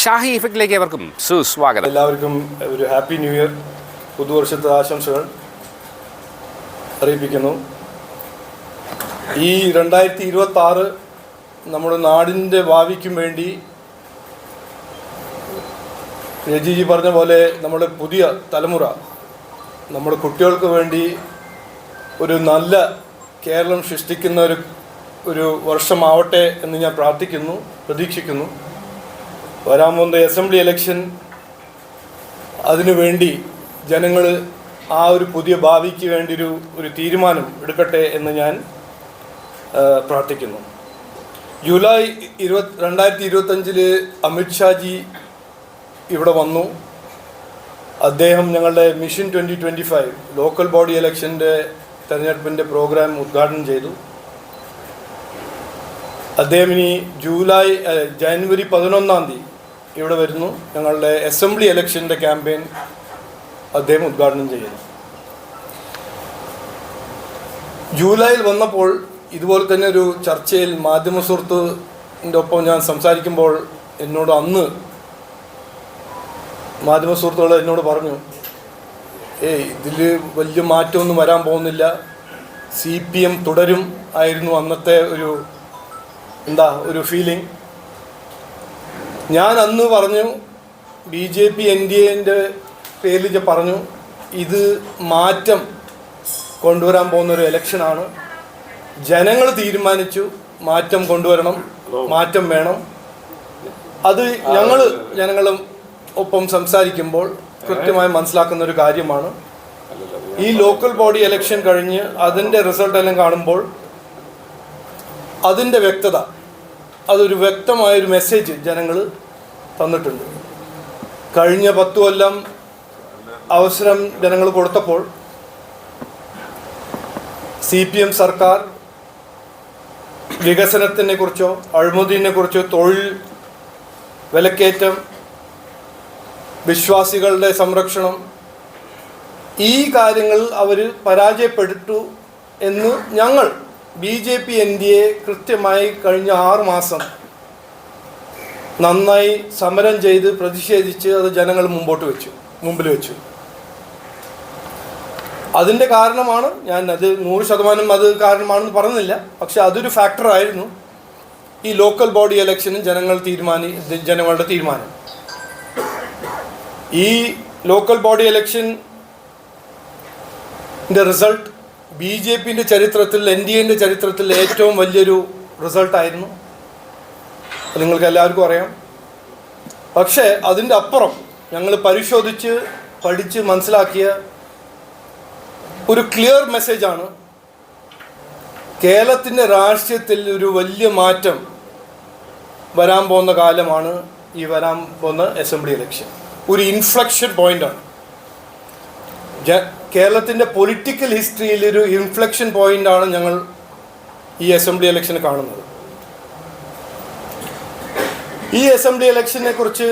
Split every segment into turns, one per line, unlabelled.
ഷാഹി ഇഫക്റ്റിലേക്ക് അവർക്കും സുസ്വാഗതം.
എല്ലാവർക്കും ഒരു ഹാപ്പി ന്യൂ ഇയർ, പുതുവർഷത്തെ ആശംസകൾ അറിയിപ്പിക്കുന്നു. ഈ 2026 നമ്മുടെ നാടിൻ്റെ ഭാവിക്കും വേണ്ടി രജിജി പറഞ്ഞ പോലെ നമ്മുടെ പുതിയ തലമുറ, നമ്മുടെ കുട്ടികൾക്ക് വേണ്ടി ഒരു നല്ല കേരളം സൃഷ്ടിക്കുന്ന ഒരു വർഷമാവട്ടെ എന്ന് ഞാൻ പ്രതീക്ഷിക്കുന്നു. വരാൻ പോകുന്ന അസംബ്ലി ഇലക്ഷൻ, അതിനുവേണ്ടി ജനങ്ങൾ ആ ഒരു പുതിയ ഭാവിക്ക് വേണ്ടി ഒരു തീരുമാനം എടുക്കട്ടെ എന്ന് ഞാൻ പ്രാർത്ഥിക്കുന്നു. ജൂലൈ 2025 അമിത്ഷാജി ഇവിടെ വന്നു. അദ്ദേഹം ഞങ്ങളുടെ മിഷൻ 2025 ലോക്കൽ ബോഡി ഇലക്ഷൻ്റെ തെരഞ്ഞെടുപ്പിൻ്റെ പ്രോഗ്രാം ഉദ്ഘാടനം ചെയ്തു. അദ്ദേഹം ഇനി ജനുവരി 11 ഇവിടെ വരുന്നു. ഞങ്ങളുടെ അസംബ്ലി ഇലക്ഷൻ്റെ ക്യാമ്പയിൻ അദ്ദേഹം ഉദ്ഘാടനം ചെയ്യുന്നു. ജൂലൈയിൽ വന്നപ്പോൾ ഇതുപോലെ തന്നെ ഒരു ചർച്ചയിൽ മാധ്യമ സുഹൃത്തിൻ്റെ ഒപ്പം ഞാൻ സംസാരിക്കുമ്പോൾ അന്ന് മാധ്യമ സുഹൃത്തുക്കൾ എന്നോട് പറഞ്ഞു, ഇതിൽ വലിയ മാറ്റമൊന്നും വരാൻ പോകുന്നില്ല, CPM തുടരും ആയിരുന്നു അന്നത്തെ ഒരു ഫീലിംഗ്. ഞാൻ അന്ന് പറഞ്ഞു, BJP NDAൻ്റെ പേരിൽ പറഞ്ഞു, ഇത് മാറ്റം കൊണ്ടുവരാൻ പോകുന്നൊരു ഇലക്ഷനാണ്. ജനങ്ങൾ തീരുമാനിച്ചു മാറ്റം കൊണ്ടുവരണം, മാറ്റം വേണം. അത് ജനങ്ങളും ഒപ്പം സംസാരിക്കുമ്പോൾ കൃത്യമായി മനസ്സിലാക്കുന്ന ഒരു കാര്യമാണ്. ഈ ലോക്കൽ ബോഡി ഇലക്ഷൻ കഴിഞ്ഞ് അതിൻ്റെ റിസൾട്ടെല്ലാം കാണുമ്പോൾ അതിൻ്റെ വ്യക്തത, അതൊരു വ്യക്തമായൊരു മെസ്സേജ് ജനങ്ങൾ തന്നിട്ടുണ്ട്. കഴിഞ്ഞ 10 കൊല്ലം അവസരം ജനങ്ങൾ കൊടുത്തപ്പോൾ CPM സർക്കാർ വികസനത്തിനെ കുറിച്ചോ അഴിമതിനെ കുറിച്ചോ തൊഴിൽ വിലക്കയറ്റം, വിശ്വാസികളുടെ സംരക്ഷണം, ഈ കാര്യങ്ങൾ അവർ പരാജയപ്പെട്ടു എന്ന് ഞങ്ങൾ BJP NDA കൃത്യമായി കഴിഞ്ഞ 6 മാസം നന്നായി സമരം ചെയ്ത് പ്രതിഷേധിച്ച് അത് ജനങ്ങൾ മുമ്പിൽ വെച്ചു. അതിൻ്റെ കാരണമാണ് അത് 100% അത് കാരണമാണെന്ന് പറഞ്ഞില്ല, പക്ഷെ അതൊരു ഫാക്ടറായിരുന്നു ഈ ലോക്കൽ ബോഡി ഇലക്ഷനും ജനങ്ങളുടെ തീരുമാനം. ഈ ലോക്കൽ ബോഡി ഇലക്ഷൻ്റെ റിസൾട്ട് BJPൻ്റെ ചരിത്രത്തിൽ, NDAൻ്റെ ചരിത്രത്തിൽ ഏറ്റവും വലിയൊരു റിസൾട്ടായിരുന്നു. നിങ്ങൾക്ക് എല്ലാവർക്കും അറിയാം. പക്ഷേ അതിൻ്റെ അപ്പുറം ഞങ്ങൾ പഠിച്ച് മനസ്സിലാക്കിയ ഒരു ക്ലിയർ മെസ്സേജാണ്, കേരളത്തിൻ്റെ രാഷ്ട്രീയത്തിൽ ഒരു വലിയ മാറ്റം വരാൻ പോകുന്ന കാലമാണ് ഈ വരാൻ പോകുന്ന അസംബ്ലി ഇലക്ഷൻ. ഒരു ഇൻഫ്ലക്ഷൻ പോയിൻ്റാണ്. കേരളത്തിൻ്റെ പൊളിറ്റിക്കൽ ഹിസ്റ്ററിയിൽ ഒരു ഇൻഫ്ലക്ഷൻ പോയിൻ്റാണ് ഞങ്ങൾ ഈ അസംബ്ലി ഇലക്ഷന് കാണുന്നത്. ഈ അസംബ്ലി ഇലക്ഷനെ കുറിച്ച്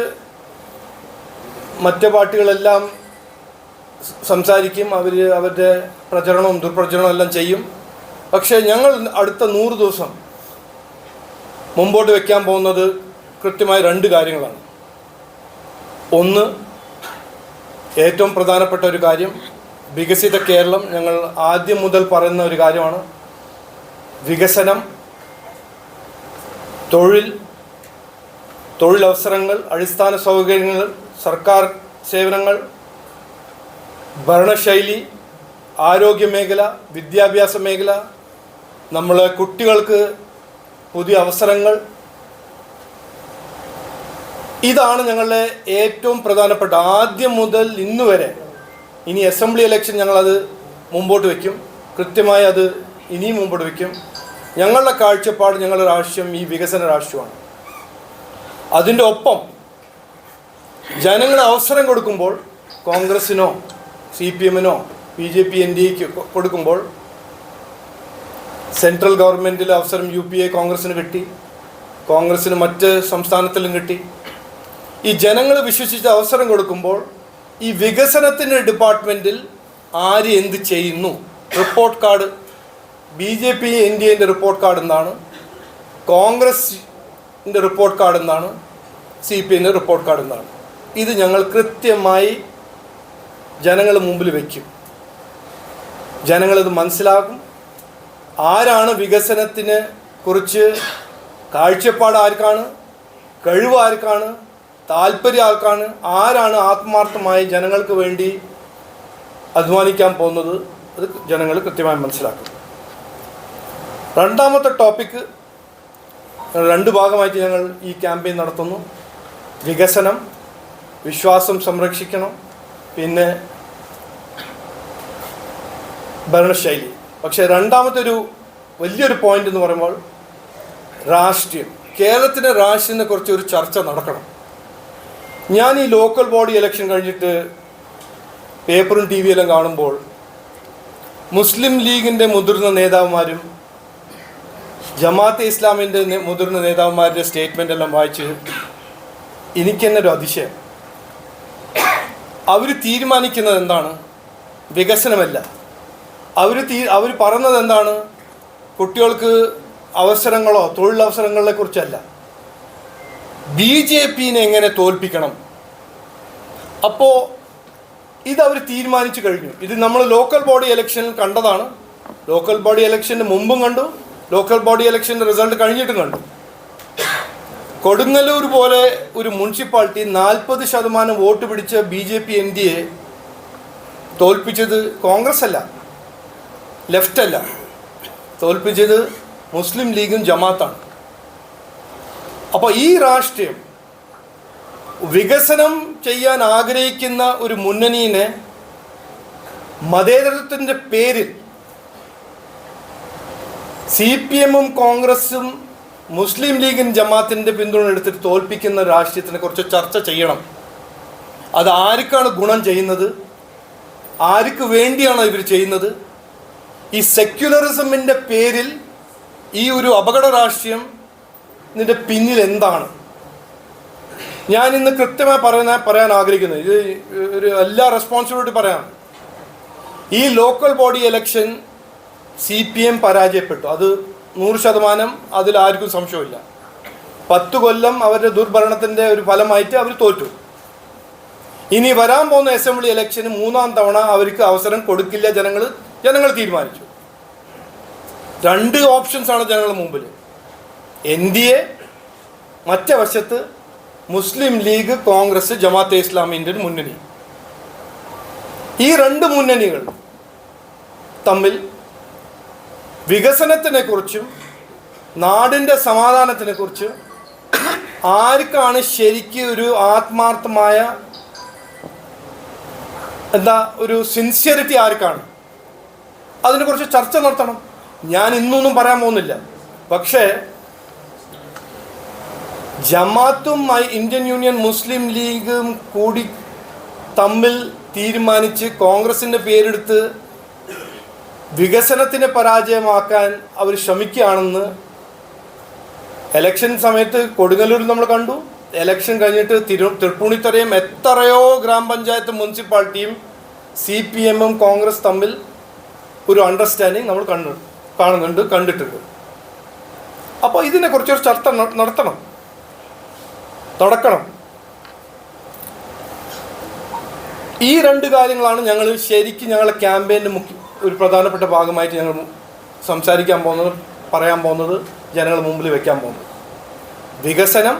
മറ്റ് പാർട്ടികളെല്ലാം സംസാരിക്കും, അവരുടെ പ്രചരണവും ദുർപ്രചരണവും എല്ലാം ചെയ്യും. പക്ഷേ ഞങ്ങൾ അടുത്ത 100 ദിവസം മുമ്പോട്ട് വയ്ക്കാൻ പോകുന്നത് കൃത്യമായ 2 കാര്യങ്ങളാണ്. ഒന്ന്, ഏറ്റവും പ്രധാനപ്പെട്ട ഒരു കാര്യം, വികസിത കേരളം. ഞങ്ങൾ ആദ്യം മുതൽ പറയുന്ന ഒരു കാര്യമാണ്. വികസനം, തൊഴിലവസരങ്ങൾ, അടിസ്ഥാന സൗകര്യങ്ങൾ, സർക്കാർ സേവനങ്ങൾ, ഭരണശൈലി, ആരോഗ്യ മേഖല, വിദ്യാഭ്യാസ മേഖല, നമ്മളെ കുട്ടികൾക്ക് പുതിയ അവസരങ്ങൾ. ഇതാണ് ഞങ്ങളുടെ ഏറ്റവും പ്രധാനപ്പെട്ട, ആദ്യം മുതൽ ഇന്ന് വരെ. ഇനി അസംബ്ലി ഇലക്ഷൻ ഞങ്ങളത് മുമ്പോട്ട് വയ്ക്കും, കൃത്യമായി അത് ഇനിയും മുമ്പോട്ട് വയ്ക്കും. ഞങ്ങളുടെ കാഴ്ചപ്പാട്, ഞങ്ങളുടെ രാഷ്ട്രീയം ഈ വികസന രാഷ്ട്രീയമാണ്. അതിൻ്റെ ഒപ്പം ജനങ്ങൾ അവസരം കൊടുക്കുമ്പോൾ, കോൺഗ്രസിനോ CPMനോ BJP NDAയ്ക്ക് കൊടുക്കുമ്പോൾ, സെൻട്രൽ ഗവൺമെൻറ്റിലെ അവസരം UPA കോൺഗ്രസ്സിന് കിട്ടി, കോൺഗ്രസ്സിന് മറ്റ് സംസ്ഥാനത്തിലും കിട്ടി. ഈ ജനങ്ങൾ വിശ്വസിച്ച് അവസരം കൊടുക്കുമ്പോൾ ഈ വികസനത്തിൻ്റെ ഡിപ്പാർട്ട്മെൻറ്റിൽ ആര് എന്ത് ചെയ്യുന്നു, റിപ്പോർട്ട് കാർഡ്, BJP NDAൻ്റെ റിപ്പോർട്ട് കാർഡ് എന്താണ്, കോൺഗ്രസിൻ്റെ റിപ്പോർട്ട് കാർഡ് എന്താണ്, CPN റിപ്പോർട്ട് കാർഡ് എന്നാണ്. ഇത് ഞങ്ങൾ കൃത്യമായി ജനങ്ങളുടെ മുമ്പിൽ വയ്ക്കും. ജനങ്ങളിത് മനസ്സിലാക്കും. ആരാണ് വികസനത്തിനെ കുറിച്ച് കാഴ്ചപ്പാട് ആർക്കാണ്, കഴിവ് ആർക്കാണ്, താല്പര്യം ആർക്കാണ്, ആരാണ് ആത്മാർത്ഥമായി ജനങ്ങൾക്ക് വേണ്ടി അധ്വാനിക്കാൻ പോകുന്നത്, അത് ജനങ്ങൾ കൃത്യമായി മനസ്സിലാക്കും. രണ്ടാമത്തെ ടോപ്പിക്ക്, 2 ഭാഗമായിട്ട് ഞങ്ങൾ ഈ ക്യാമ്പയിൻ നടത്തുന്നു. വികസനം, വിശ്വാസം സംരക്ഷിക്കണം, പിന്നെ ഭരണശൈലി. പക്ഷേ രണ്ടാമത്തെ വലിയൊരു പോയിന്റ് എന്ന് പറയുമ്പോൾ രാഷ്ട്രീയം. കേരളത്തിൻ്റെ രാഷ്ട്രീയത്തിനെ കുറിച്ച് ഒരു ചർച്ച നടക്കണം. ഞാൻ ഈ ലോക്കൽ ബോഡി ഇലക്ഷൻ കഴിഞ്ഞിട്ട് പേപ്പറും TV എല്ലാം കാണുമ്പോൾ മുസ്ലിം ലീഗിൻ്റെ മുതിർന്ന നേതാവുമാരും ജമാഅത്തെ ഇസ്ലാമിൻ്റെ മുതിർന്ന നേതാവുമാരുടെ സ്റ്റേറ്റ്മെൻ്റ് എല്ലാം വായിച്ച് എനിക്കെന്നെ ഒരു അതിശയം. അവർ തീരുമാനിക്കുന്നത് എന്താണ്? വികസനമല്ല. അവർ പറയുന്നത് എന്താണ്? കുട്ടികൾക്ക് അവസരങ്ങളോ തൊഴിലവസരങ്ങളെ കുറിച്ചല്ല. BJPനെ എങ്ങനെ തോൽപ്പിക്കണം. അപ്പോൾ ഇതവർ തീരുമാനിച്ചു കഴിഞ്ഞു. ഇത് നമ്മൾ ലോക്കൽ ബോഡി ഇലക്ഷനിൽ കണ്ടതാണ്. ലോക്കൽ ബോഡി ഇലക്ഷന് മുമ്പും കണ്ടു, ലോക്കൽ ബോഡി ഇലക്ഷൻ്റെ റിസൾട്ട് കഴിഞ്ഞിട്ടും കണ്ടു. കൊടുങ്ങല്ലൂർ പോലെ ഒരു മുനിസിപ്പാലിറ്റി 40% വോട്ട് പിടിച്ച BJP NDA തോൽപ്പിച്ചത് കോൺഗ്രസ് അല്ല, ലെഫ്റ്റ് അല്ല, തോൽപ്പിച്ചത് മുസ്ലിം ലീഗും ജമാഅത്താണ്. അപ്പോൾ ഈ രാഷ്ട്രീയം വികസനം ചെയ്യാൻ ആഗ്രഹിക്കുന്ന ഒരു മുന്നണിയെ മതേതരത്വത്തിൻ്റെ പേരിൽ CPMഉം കോൺഗ്രസും മുസ്ലിം ലീഗും ജമാഅത്തിൻ്റെ പിന്തുണ എടുത്തിട്ട് തോൽപ്പിക്കുന്ന രാഷ്ട്രീയത്തിനെ കുറിച്ച് ചർച്ച ചെയ്യണം. അത് ആർക്കാണ് ഗുണം ചെയ്യുന്നത്, ആർക്ക് വേണ്ടിയാണ് ഇവർ ചെയ്യുന്നത്? ഈ സെക്യുലറിസമിൻ്റെ പേരിൽ ഈ ഒരു അപകട രാഷ്ട്രീയം ഇതിൻ്റെ പിന്നിൽ എന്താണ്? ഞാൻ ഇന്ന് കൃത്യമായി പറയാൻ ആഗ്രഹിക്കുന്നത്, ഇത് ഒരു എല്ലാ റെസ്പോൺസിബിലിറ്റി പറയാം. ഈ ലോക്കൽ ബോഡി ഇലക്ഷൻ CPM പരാജയപ്പെട്ടു. അത് 100%, അതിലാർക്കും സംശയമില്ല. 10 കൊല്ലം അവരുടെ ദുർഭരണത്തിൻ്റെ ഒരു ഫലമായിട്ട് അവർ തോറ്റു. ഇനി വരാൻ പോകുന്ന അസംബ്ലി ഇലക്ഷന് 3ാം തവണ അവർക്ക് അവസരം കൊടുക്കില്ല. ജനങ്ങൾ തീരുമാനിച്ചു. 2 ഓപ്ഷൻസാണ് ജനങ്ങളുടെ മുമ്പിൽ. NDA, മറ്റേ വശത്ത് മുസ്ലിം ലീഗ്, കോൺഗ്രസ്, ജമാഅത്തെ ഇസ്ലാമിൻ്റെ ഒരു മുന്നണി. ഈ 2 മുന്നണികൾ തമ്മിൽ വികസനത്തിനെക്കുറിച്ചും നാടിൻ്റെ സമാധാനത്തിനെക്കുറിച്ചും ആർക്കാണ് ശരിക്കും ഒരു ആത്മാർത്ഥമായ ഒരു സിൻസിയറിറ്റി ആർക്കാണ്, അതിനെക്കുറിച്ച് ചർച്ച നടത്തണം. ഞാൻ ഇന്നൊന്നും പറയാൻ പോകുന്നില്ല. പക്ഷേ ജമാഅത്തും ഇന്ത്യൻ യൂണിയൻ മുസ്ലിം ലീഗും കൂടി തമ്മിൽ തീരുമാനിച്ച് കോൺഗ്രസിൻ്റെ പേരെടുത്ത് വികസനത്തിനെ പരാജയമാക്കാൻ അവർ ശ്രമിക്കുകയാണെന്ന് ഇലക്ഷൻ സമയത്ത് കൊടുങ്ങല്ലൂരിൽ നമ്മൾ കണ്ടു. ഇലക്ഷൻ കഴിഞ്ഞിട്ട് തൃപ്പൂണിത്തുറയും എത്രയോ ഗ്രാമപഞ്ചായത്ത് മുനിസിപ്പാലിറ്റിയും CPMഉം കോൺഗ്രസ് തമ്മിൽ ഒരു അണ്ടർസ്റ്റാൻഡിങ് നമ്മൾ കണ്ടിട്ടുണ്ട്. അപ്പോൾ ഇതിനെക്കുറിച്ചൊരു ചർച്ച നടക്കണം. ഈ 2 കാര്യങ്ങളാണ് ഞങ്ങൾ ശരിക്കും ഞങ്ങളുടെ ക്യാമ്പയിൻ്റെ ഒരു പ്രധാനപ്പെട്ട ഭാഗമായിട്ട് ഞങ്ങൾ സംസാരിക്കാൻ പോകുന്നത്, പറയാൻ പോകുന്നത്, ജനങ്ങളുടെ മുമ്പിൽ വയ്ക്കാൻ പോകുന്നത്. വികസനം,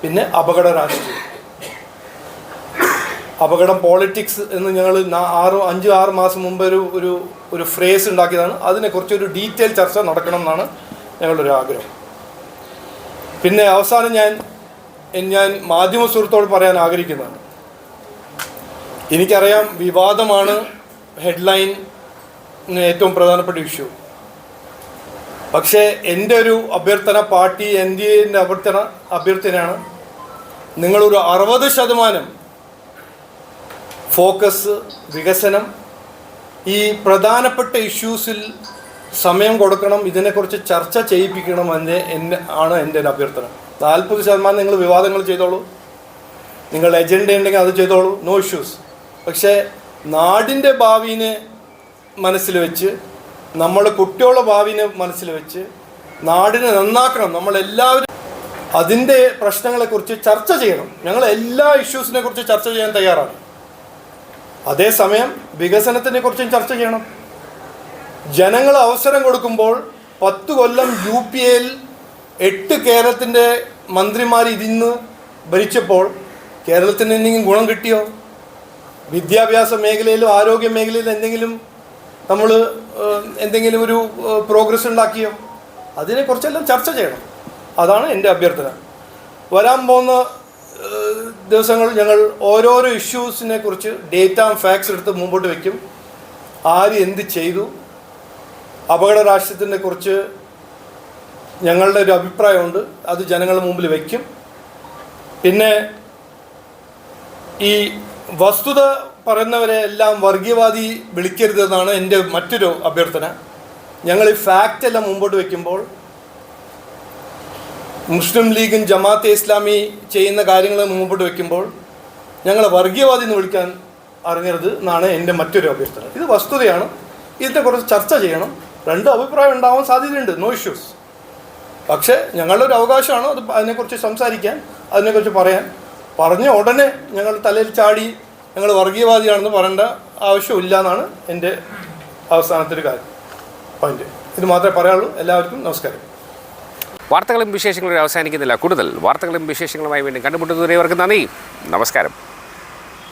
പിന്നെ അപകട രാഷ്ട്രീയം. അപകടം പോളിറ്റിക്സ് എന്ന് ഞങ്ങൾ 5-6 മാസം മുമ്പ് ഒരു ഫ്രേസ് ഉണ്ടാക്കിയതാണ്. അതിനെക്കുറിച്ചൊരു ഡീറ്റെയിൽ ചർച്ച നടക്കണം എന്നാണ് ഞങ്ങളുടെ ഒരു ആഗ്രഹം. പിന്നെ അവസാനം ഞാൻ മാധ്യമ സുഹൃത്തോട് പറയാൻ ആഗ്രഹിക്കുന്നതാണ്. എനിക്കറിയാം വിവാദമാണ് ഹെഡ്ലൈൻ ഏറ്റവും പ്രധാനപ്പെട്ട ഇഷ്യൂ. പക്ഷേ എൻ്റെ ഒരു അഭ്യർത്ഥന, പാർട്ടി NDAൻ്റെ അഭ്യർത്ഥനയാണ്, നിങ്ങളൊരു 60% ഫോക്കസ് വികസനം, ഈ പ്രധാനപ്പെട്ട ഇഷ്യൂസിൽ സമയം കൊടുക്കണം, ഇതിനെക്കുറിച്ച് ചർച്ച ചെയ്യിപ്പിക്കണം ആണ് എൻ്റെ ഒരു അഭ്യർത്ഥന. 40% നിങ്ങൾ വിവാദങ്ങൾ ചെയ്തോളൂ, നിങ്ങൾ എജൻഡ ഉണ്ടെങ്കിൽ അത് ചെയ്തോളൂ, നോ ഇഷ്യൂസ്. പക്ഷേ നാടിൻ്റെ ഭാവിനെ മനസ്സിൽ വെച്ച്, നമ്മുടെ കുട്ടികളുടെ ഭാവിനെ മനസ്സിൽ വെച്ച് നാടിനെ നന്നാക്കണം നമ്മളെല്ലാവരും. അതിൻ്റെ പ്രശ്നങ്ങളെക്കുറിച്ച് ചർച്ച ചെയ്യണം. ഞങ്ങൾ എല്ലാ ഇഷ്യൂസിനെ കുറിച്ച് ചർച്ച ചെയ്യാൻ തയ്യാറാണ്. അതേസമയം വികസനത്തിനെ കുറിച്ചും ചർച്ച ചെയ്യണം. ജനങ്ങൾ അവസരം കൊടുക്കുമ്പോൾ 10 കൊല്ലം UPAയിൽ 8 കേരളത്തിൻ്റെ മന്ത്രിമാർ ഇരുന്ന് ഭരിച്ചപ്പോൾ കേരളത്തിന് എന്തെങ്കിലും ഗുണം കിട്ടിയോ? വിദ്യാഭ്യാസ മേഖലയിലും ആരോഗ്യ മേഖലയിലും നമ്മൾ എന്തെങ്കിലും ഒരു പ്രോഗ്രസ് ഉണ്ടാക്കിയോ? അതിനെക്കുറിച്ചെല്ലാം ചർച്ച ചെയ്യണം. അതാണ് എൻ്റെ അഭ്യർത്ഥന. വരാൻ പോകുന്ന ദിവസങ്ങൾ ഞങ്ങൾ ഓരോരോ ഇഷ്യൂസിനെ കുറിച്ച് ഡേറ്റ ആൻഡ് ഫാക്ട്സ് എടുത്ത് മുമ്പോട്ട് വയ്ക്കും. ആര് എന്ത് ചെയ്തു, അപകട രാഷ്ട്രീയത്തിനെ കുറിച്ച് ഞങ്ങളുടെ ഒരു അഭിപ്രായമുണ്ട്, അത് ജനങ്ങളുടെ മുമ്പിൽ വയ്ക്കും. പിന്നെ ഈ വസ്തുത പറയുന്നവരെ എല്ലാം വർഗീയവാദി വിളിക്കരുതെന്നാണ് എൻ്റെ മറ്റൊരു അഭ്യർത്ഥന. ഞങ്ങൾ ഈ ഫാക്റ്റ് എല്ലാം മുമ്പോട്ട് വയ്ക്കുമ്പോൾ മുസ്ലിം ലീഗും ജമാഅത്തെ ഇസ്ലാമി ചെയ്യുന്ന കാര്യങ്ങൾ മുമ്പോട്ട് വയ്ക്കുമ്പോൾ ഞങ്ങളെ വർഗീയവാദി എന്ന് വിളിക്കാൻ അറിഞ്ഞരുത് എന്നാണ് എൻ്റെ മറ്റൊരു അഭ്യർത്ഥന. ഇത് വസ്തുതയാണ്. ഇതിനെക്കുറിച്ച് ചർച്ച ചെയ്യണം. 2 അഭിപ്രായം ഉണ്ടാവാൻ സാധ്യതയുണ്ട്, നോ ഇഷ്യൂസ്. പക്ഷേ ഞങ്ങളുടെ ഒരു അവകാശമാണ് അത് അതിനെക്കുറിച്ച് സംസാരിക്കാൻ, അതിനെക്കുറിച്ച് പറയാൻ. പറഞ്ഞ ഉടനെ ഞങ്ങൾ തലയിൽ ചാടി ഞങ്ങൾ വർഗീയവാദിയാണെന്ന് പറയേണ്ട ആവശ്യമില്ല എന്നാണ് എൻ്റെ അവസാനത്തെ ഒരു പോയിന്റ്. ഇത് മാത്രമേ പറയാനുള്ളൂ. എല്ലാവർക്കും നമസ്കാരം.
വാർത്തകളും വിശേഷങ്ങളും അവസാനിക്കുന്നില്ല. കൂടുതൽ വാർത്തകളും വിശേഷങ്ങളുമായി വീണ്ടും കണ്ടുമുട്ടുന്നവരെ നന്ദി, നമസ്കാരം.